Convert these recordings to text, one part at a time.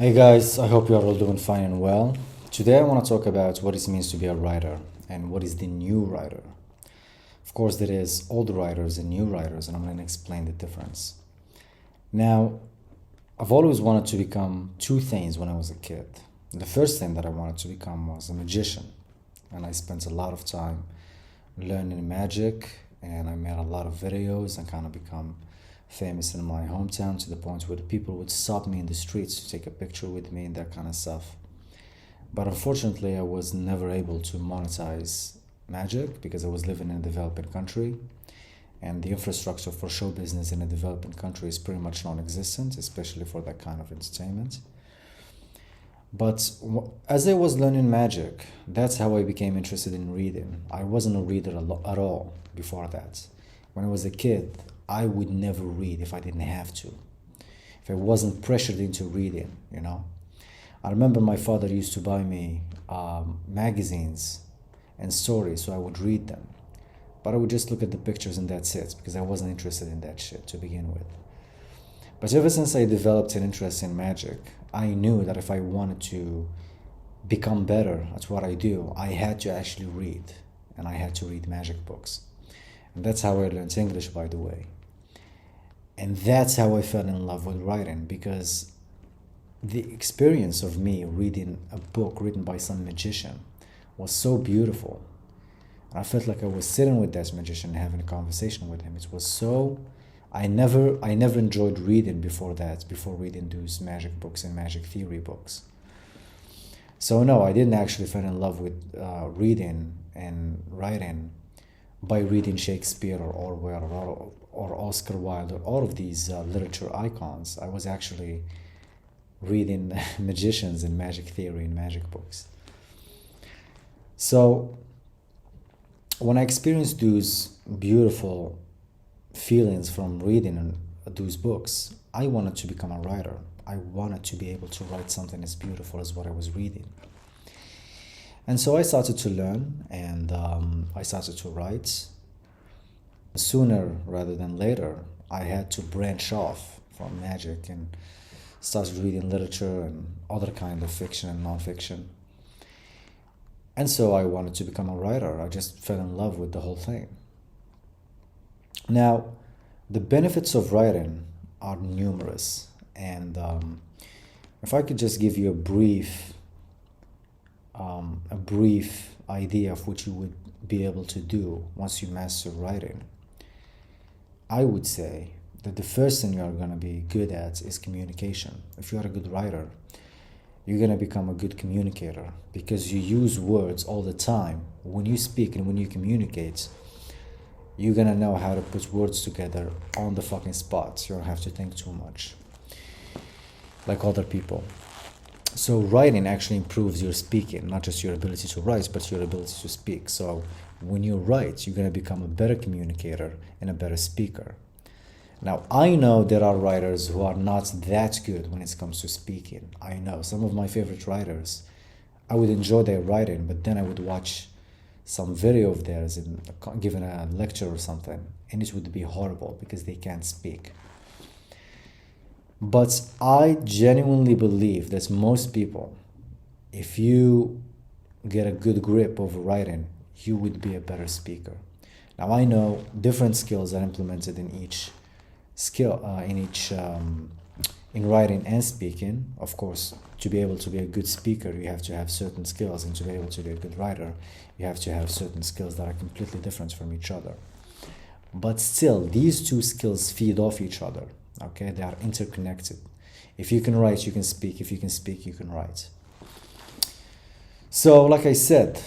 Hey guys, I hope you are all doing fine and well. Today I want to talk about what it means to be a writer and what is the new writer. Of course, there is old writers and new writers, and I'm going to explain the difference. Now, I've always wanted to become two things when I was a kid. The first thing that I wanted to become was a magician, and I spent a lot of time learning magic, and I made a lot of videos and kind of become famous in my hometown to the point where the people would stop me in the streets to take a picture with me and that kind of stuff. But unfortunately, I was never able to monetize magic because I was living in a developing country, and the infrastructure for show business in a developing country is pretty much non-existent, especially for that kind of entertainment. But as I was learning magic, that's how I became interested in reading. I wasn't a reader at all before that. When I was a kid, I would never read if I didn't have to, if I wasn't pressured into reading. I remember my father used to buy me magazines and stories, so I would read them. But I would just look at the pictures and that's it, because I wasn't interested in that shit to begin with. But ever since I developed an interest in magic, I knew that if I wanted to become better at what I do, I had to actually read, and I had to read magic books. And that's how I learned English, by the way. And that's how I fell in love with writing, because the experience of me reading a book written by some magician was so beautiful. And I felt like I was sitting with that magician having a conversation with him. It was so... I never enjoyed reading before that, before reading those magic books and magic theory books. So no, I didn't actually fall in love with reading and writing by reading Shakespeare or Orwell or Oscar Wilde or all of these literature icons. I was actually reading magicians and magic theory and magic books. So when I experienced those beautiful feelings from reading those books, I wanted to become a writer. I wanted to be able to write something as beautiful as what I was reading. And so I started to learn, and I started to write. Sooner rather than later, I had to branch off from magic and started reading literature and other kind of fiction and non-fiction. And so I wanted to become a writer. I just fell in love with the whole thing. Now, the benefits of writing are numerous, and if I could just give you a brief idea of what you would be able to do once you master writing, I would say that the first thing you're going to be good at is communication. If you're a good writer, you're going to become a good communicator because you use words all the time. When you speak and when you communicate, you're gonna know how to put words together on the fucking spot. You don't have to think too much like other people. So writing actually improves your speaking, not just your ability to write, but your ability to speak. So when you write, you're gonna become a better communicator and a better speaker. Now, I know there are writers who are not that good when it comes to speaking. I know some of my favorite writers, I would enjoy their writing, but then I would watch some video of theirs and given a lecture or something, and it would be horrible because they can't speak. But I genuinely believe that most people, if you get a good grip over writing, you would be a better speaker. Now, I know different skills are implemented in each skill, in writing and speaking. Of course, to be able to be a good speaker, you have to have certain skills, and to be able to be a good writer, you have to have certain skills that are completely different from each other. But still, these two skills feed off each other, okay? They are interconnected. If you can write, you can speak. If you can speak, you can write. So, like I said,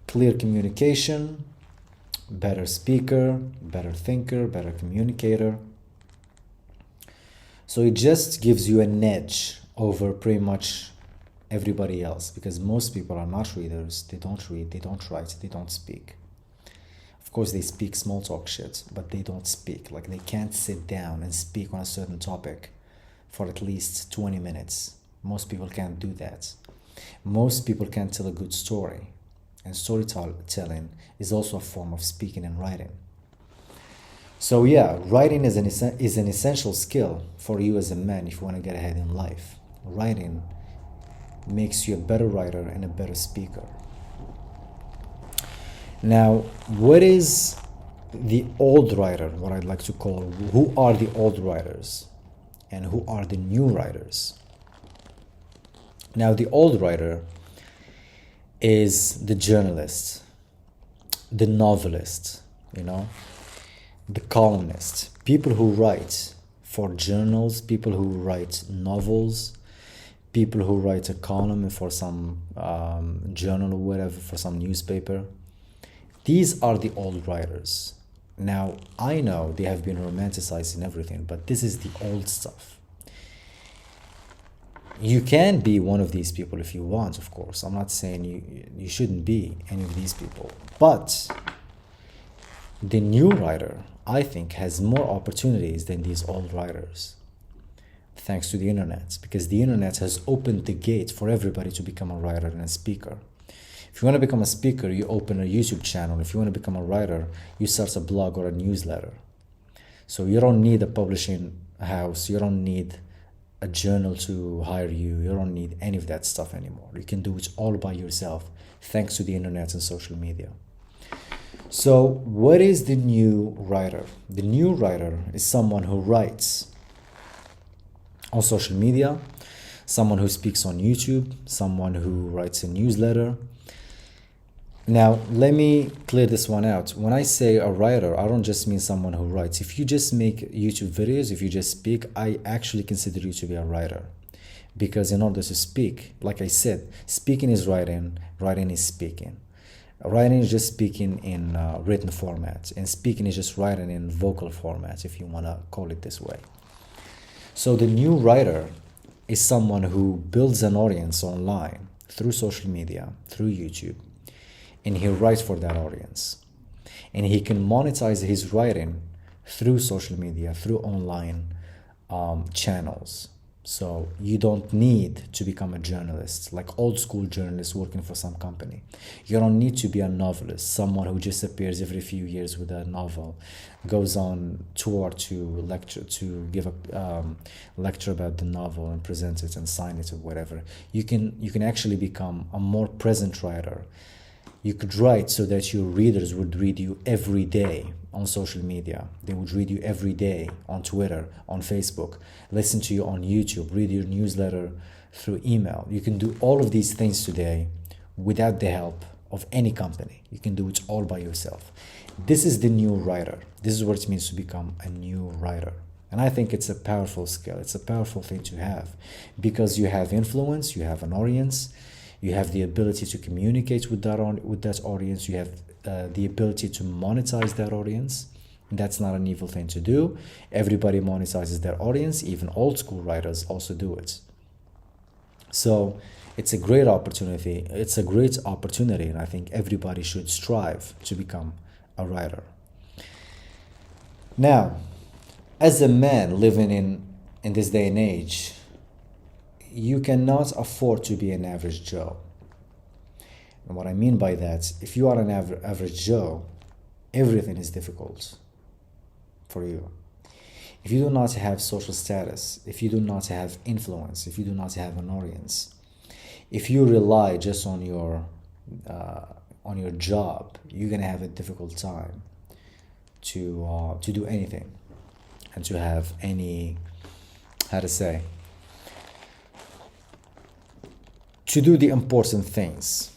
clear communication, better speaker, better thinker, better communicator. So it just gives you an edge over pretty much everybody else, because most people are not readers. They don't read, they don't write, they don't speak. Of course, they speak small talk shit, but they don't speak. Like, they can't sit down and speak on a certain topic for at least 20 minutes. Most people can't do that. Most people can't tell a good story. And storytelling is also a form of speaking and writing. So yeah, writing is an essential skill for you as a man if you want to get ahead in life. writing makes you a better writer and a better speaker. Now, what is the old writer, what I'd like to call, who are the old writers and who are the new writers? Now, the old writer is the journalist, the novelist, the columnist, people who write for journals, people who write novels, people who write a column for some journal or whatever, for some newspaper. These are the old writers. Now, I know they have been romanticized and everything, but this is the old stuff. You can be one of these people if you want, of course. I'm not saying you shouldn't be any of these people. But the new writer, I think, has more opportunities than these old writers, thanks to the internet, because the internet has opened the gate for everybody to become a writer and a speaker. If you want to become a speaker, you open a YouTube channel. If you want to become a writer, you start a blog or a newsletter. So you don't need a publishing house. You don't need a journal to hire you. You don't need any of that stuff anymore. You can do it all by yourself, thanks to the internet and social media. So what is the new writer? The new writer is someone who writes on social media, someone who speaks on YouTube, someone who writes a newsletter. Now, let me clear this one out. When I say a writer, I don't just mean someone who writes. If you just make YouTube videos, if you just speak, I actually consider you to be a writer. Because in order to speak, like I said, speaking is writing, writing is speaking. Writing is just speaking in written format, and speaking is just writing in vocal format, if you want to call it this way. So the new writer is someone who builds an audience online through social media, through YouTube, and he writes for that audience. And he can monetize his writing through social media, through online channels. So you don't need to become a journalist, like old school journalists working for some company. You don't need to be a novelist, someone who just appears every few years with a novel, goes on tour to lecture, to give a lecture about the novel and present it and sign it or whatever. You can actually become a more present writer. You could write so that your readers would read you every day on social media. They would read you every day on Twitter, on Facebook, listen to you on YouTube, read your newsletter through email. You can do all of these things today without the help of any company. You can do it all by yourself. This is the new writer. This is what it means to become a new writer. And I think it's a powerful skill. It's a powerful thing to have because you have influence, you have an audience, you have the ability to communicate with that audience. You have the ability to monetize that audience. And that's not an evil thing to do. Everybody monetizes their audience. Even old school writers also do it. So it's a great opportunity. It's a great opportunity, and I think everybody should strive to become a writer. Now, as a man living in this day and age, you cannot afford to be an average Joe. And what I mean by that, if you are an average Joe, everything is difficult for you. If you do not have social status, if you do not have influence, if you do not have an audience, if you rely just on your job, you're gonna have a difficult time to do anything and to have any, to do the important things.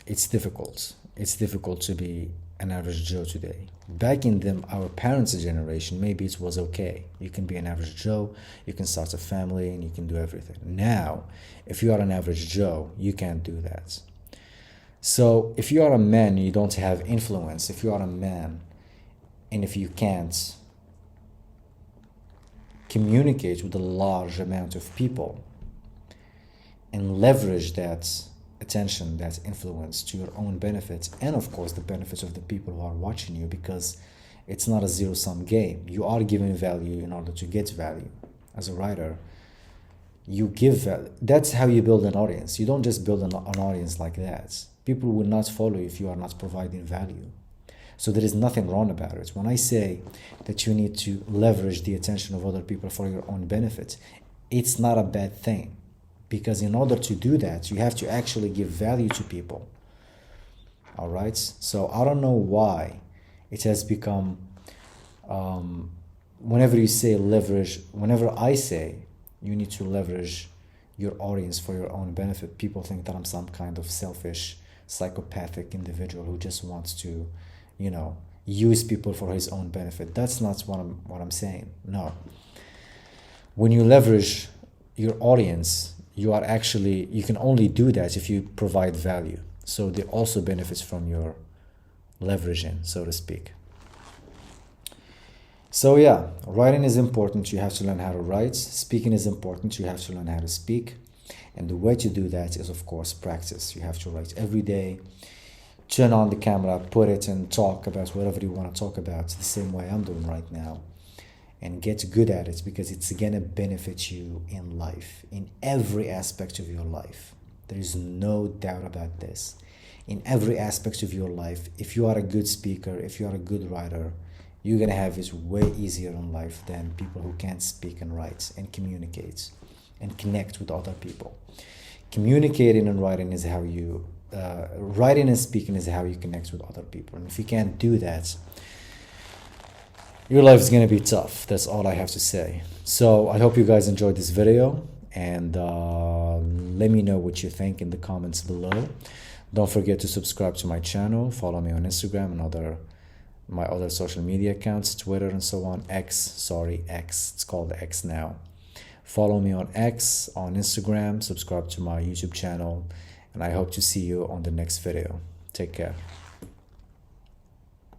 It's difficult. It's difficult to be an average Joe today. Back in our parents' generation, maybe it was okay. You can be an average Joe, you can start a family, and you can do everything. Now, if you are an average Joe, you can't do that. So if you are a man and you don't have influence, if you are a man and if you can't communicate with a large amount of people and leverage that attention, that influence to your own benefits, and of course the benefits of the people who are watching you, because it's not a zero-sum game. You are giving value in order to get value. As a writer, you give value. That's how you build an audience. You don't just build an audience like that. People will not follow you if you are not providing value. So there is nothing wrong about it. When I say that you need to leverage the attention of other people for your own benefit, it's not a bad thing. because in order to do that, you have to actually give value to people. All right. So I don't know why it has become, whenever you say leverage, whenever I say you need to leverage your audience for your own benefit, people think that I'm some kind of selfish, psychopathic individual who just wants to, use people for his own benefit. That's not what I'm saying. No. When you leverage your audience, you can only do that if you provide value. So they also benefits from your leveraging, so to speak. So yeah, writing is important. You have to learn how to write. Speaking is important. You have to learn how to speak. And the way to do that is, of course, practice. You have to write every day. Turn on the camera, put it, and talk about whatever you want to talk about the same way I'm doing right now. And get good at it, because it's going to benefit you in life, in every aspect of your life. There is no doubt about this. In every aspect of your life, if you are a good speaker, if you are a good writer, you're going to have it way easier in life than people who can't speak and write and communicate and connect with other people. Communicating and writing is how you, writing and speaking is how you connect with other people. And if you can't do that, your life is going to be tough. That's all I have to say. So I hope you guys enjoyed this video, and let me know what you think in the comments below. Don't forget to subscribe to my channel, follow me on Instagram and my other social media accounts, Twitter and so on. X, it's called X now. Follow me on X, on Instagram, subscribe to my YouTube channel, and I hope to see you on the next video. Take care.